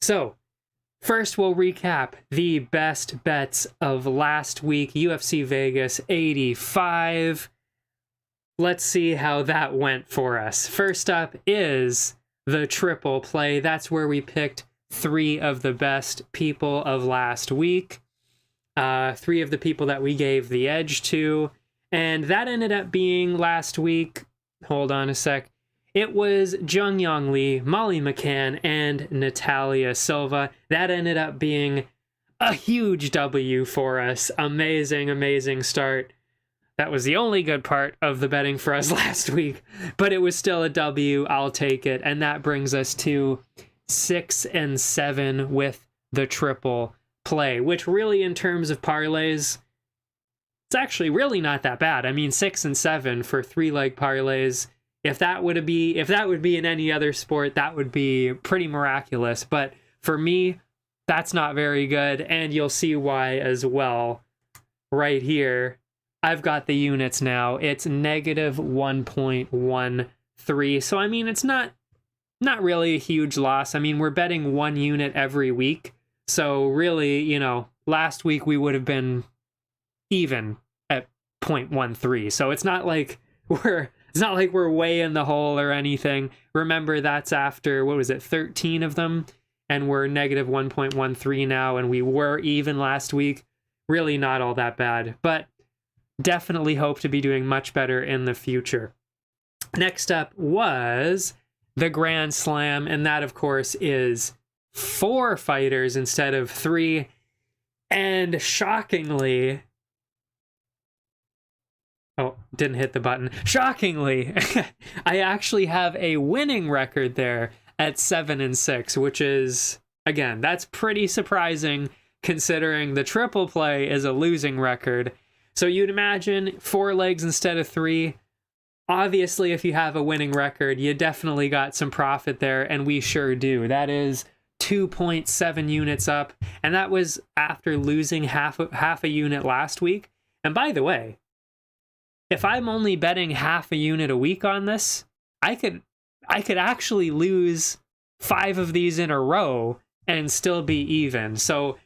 So, first we'll recap the best bets of last week. UFC Vegas 85. Let's see how that went for us. First up is the triple play. That's where we picked 3 of the best people of last week. 3 of the people that we gave the edge to. And that ended up being last week. Hold on a sec. It was Jung Yong Lee, Molly McCann, and Natalia Silva. That ended up being a huge W for us. Amazing, amazing start. That was the only good part of the betting for us last week, but it was still a W. I'll take it. And that brings us to 6 and 7 with the triple play, which really in terms of parlays, it's actually really not that bad. I mean, 6 and 7 for 3-leg parlays. If that would be in any other sport, that would be pretty miraculous. But for me, that's not very good. And you'll see why as well right here. I've got the units now. It's negative 1.13. So, I mean, it's not really a huge loss. I mean, we're betting 1 unit every week. So really, you know, last week we would have been even at 0.13. So it's not like we're way in the hole or anything. Remember, that's after, 13 of them? And we're negative 1.13 now, and we were even last week. Really not all that bad, but definitely hope to be doing much better in the future. Next up was the Grand Slam, and that, of course, is 4 fighters instead of 3. And shockingly... Oh, didn't hit the button. Shockingly, I actually have a winning record there at 7 and 6, which is, again, that's pretty surprising considering the triple play is a losing record. So you'd imagine 4 legs instead of 3. Obviously, if you have a winning record, you definitely got some profit there, and we sure do. That is 2.7 units up, and that was after losing half a unit last week. And by the way, if I'm only betting half a unit a week on this, I could actually lose 5 of these in a row and still be even. So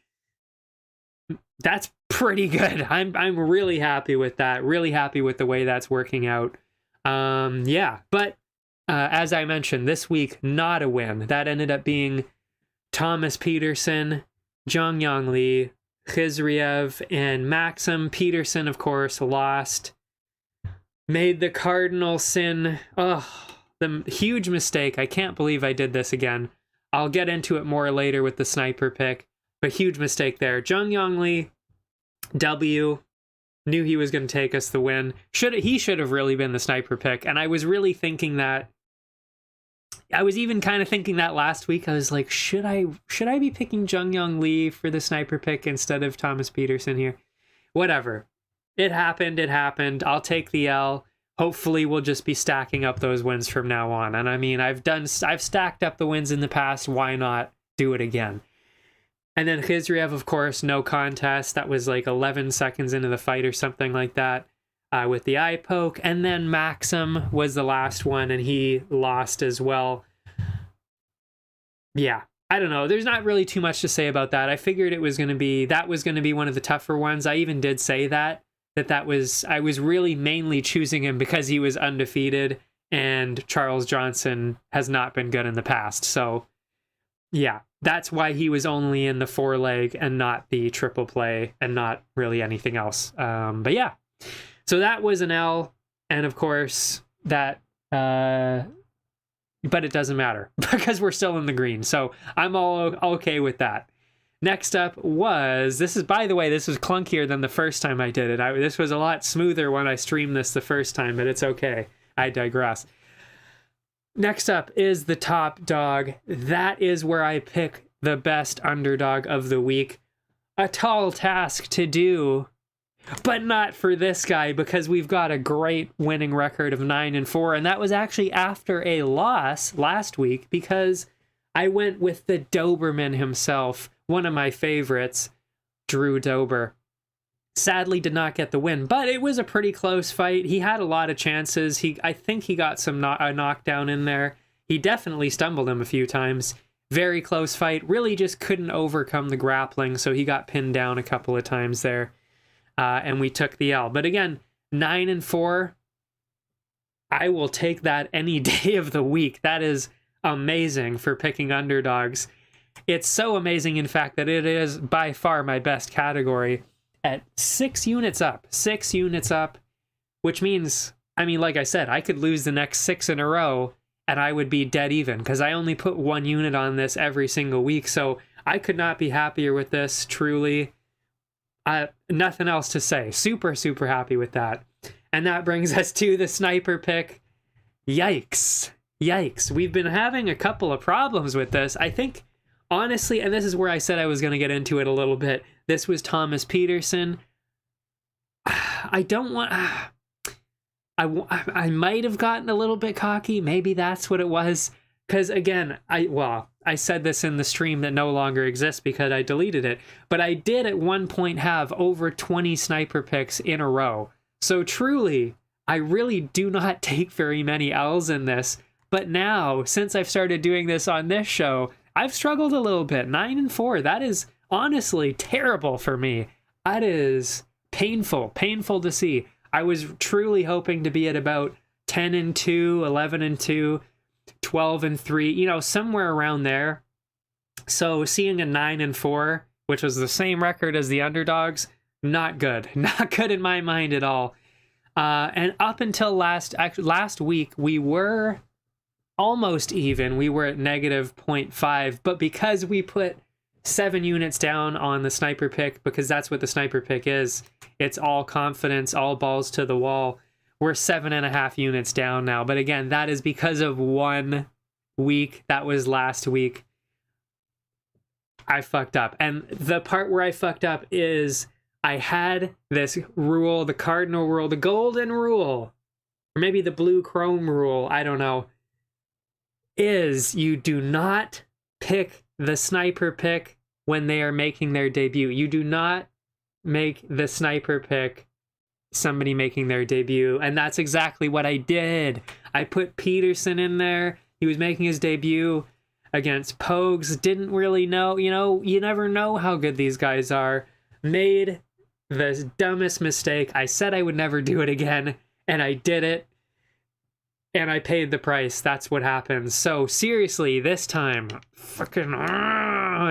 that's pretty good. I'm really happy with that. Really happy with the way that's working out. Yeah, but as I mentioned, this week, not a win. That ended up being Thomas Peterson, Jung Yong Lee, Khizriev, and Maxim. Peterson, of course, lost. Made the cardinal sin. Oh, the huge mistake. I can't believe I did this again. I'll get into it more later with the sniper pick, but huge mistake there. Jung Yong Lee, W. Knew he was going to take us the win. He should have really been the sniper pick, and I was really thinking that. I was even kind of thinking that last week. I was like, should I be picking Jung Yong Lee for the sniper pick instead of Thomas Peterson here? Whatever. It happened. I'll take the L. Hopefully we'll just be stacking up those wins from now on. And I mean, I've stacked up the wins in the past. Why not do it again? And then Khizriev, of course, no contest. That was like 11 seconds into the fight or something like that with the eye poke. And then Maxim was the last one, and he lost as well. Yeah, I don't know. There's not really too much to say about that. I figured that was going to be one of the tougher ones. I even did say I was really mainly choosing him because he was undefeated, and Charles Johnson has not been good in the past. So yeah, that's why he was only in the 4-leg and not the triple play and not really anything else. But yeah, so that was an L, and of course that, but it doesn't matter because we're still in the green. So I'm all okay with that. Next up was, by the way, this was clunkier than the first time I did it. This was a lot smoother when I streamed this the first time, but it's okay. I digress. Next up is the top dog. That is where I pick the best underdog of the week. A tall task to do, but not for this guy because we've got a great winning record of 9 and 4, and that was actually after a loss last week because I went with the Doberman himself, one of my favorites, Drew Dober. Sadly did not get the win, but it was a pretty close fight. He had a lot of chances. I think he got a knockdown in there. He definitely stumbled him a few times. Very close fight. Really just couldn't overcome the grappling, so he got pinned down a couple of times there, and we took the L. But again, 9-4, I will take that any day of the week. That is amazing for picking underdogs. It's so amazing, in fact, that it is by far my best category at 6 units up. 6 units up, which means, I mean, like I said, I could lose the next 6 in a row and I would be dead even, because I only put 1 unit on this every single week. So I could not be happier with this, truly. Nothing else to say. Super, super happy with that. And that brings us to the sniper pick. Yikes. Yikes. We've been having a couple of problems with this. I think, honestly, and this is where I said I was going to get into it a little bit. This was Thomas Peterson. I don't want... I might have gotten a little bit cocky. Maybe that's what it was. Because again, I said this in the stream that no longer exists because I deleted it. But I did at one point have over 20 sniper picks in a row. So truly, I really do not take very many L's in this. But now, since I've started doing this on this show, I've struggled a little bit. 9-4, that is honestly terrible for me. That is painful to see. I was truly hoping to be at about 10-2, 11-2, 12-3, you know, somewhere around there. So seeing a 9-4, which was the same record as the underdogs, not good. Not good in my mind at all. And up until last week, we were almost even. We were at -0.5, but because we put 7 units down on the sniper pick, because that's what the sniper pick is, it's all confidence, all balls to the wall. We're 7.5 units down now. But again, that is because of 1 week. That was last week. I fucked up. And the part where I fucked up is I had this rule, the cardinal rule, the golden rule, or maybe the blue chrome rule, I don't know, is you do not pick the sniper pick when they are making their debut. You do not make the sniper pick somebody making their debut. And that's exactly what I did. I put Peterson in there. He was making his debut against Pogues. Didn't really know, you know, you never know how good these guys are. Made the dumbest mistake. I said I would never do it again, and I did it. And I paid the price. That's what happens. So seriously, this time, fucking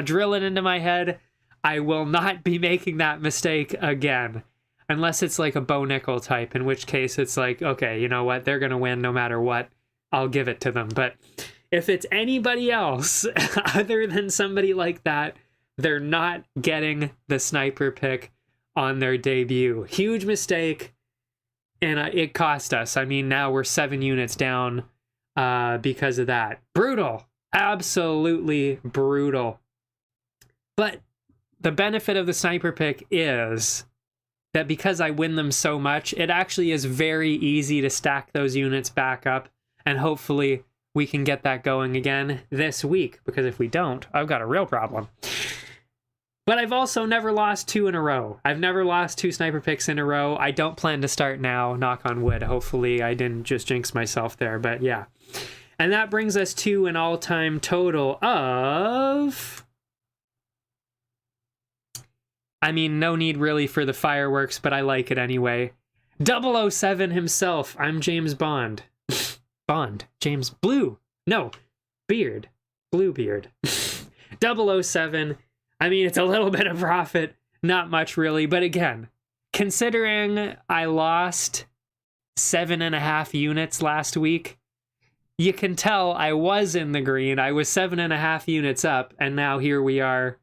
drill it into my head. I will not be making that mistake again. Unless it's like a Bo Nickel type, in which case it's like, okay, you know what? They're going to win no matter what. I'll give it to them. But if it's anybody else other than somebody like that, they're not getting the sniper pick on their debut. Huge mistake. And it cost us. I mean, now we're 7 units down because of that. Brutal. Absolutely brutal. But the benefit of the sniper pick is that because I win them so much, it actually is very easy to stack those units back up. And hopefully we can get that going again this week. Because if we don't, I've got a real problem. But I've also never lost 2 in a row. I've never lost 2 sniper picks in a row. I don't plan to start now, knock on wood. Hopefully I didn't just jinx myself there, but yeah. And that brings us to an all-time total of... I mean, no need really for the fireworks, but I like it anyway. 007 himself. I'm James Bond. Bond. James Blue. No. Beard. Bluebeard. 007. I mean, it's a little bit of profit, not much really, but again, considering I lost 7.5 units last week, you can tell I was in the green. I was 7.5 units up, and now here we are,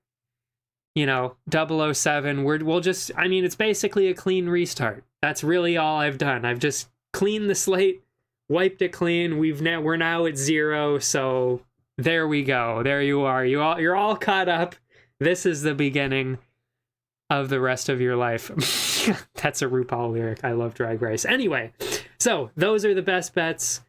you know, 007. We'll just, I mean, it's basically a clean restart. That's really all I've done. I've just cleaned the slate, wiped it clean. We're now at 0, so there we go. There you are. You're all caught up. This is the beginning of the rest of your life. That's a RuPaul lyric. I love Drag Race. Anyway, so those are the best bets.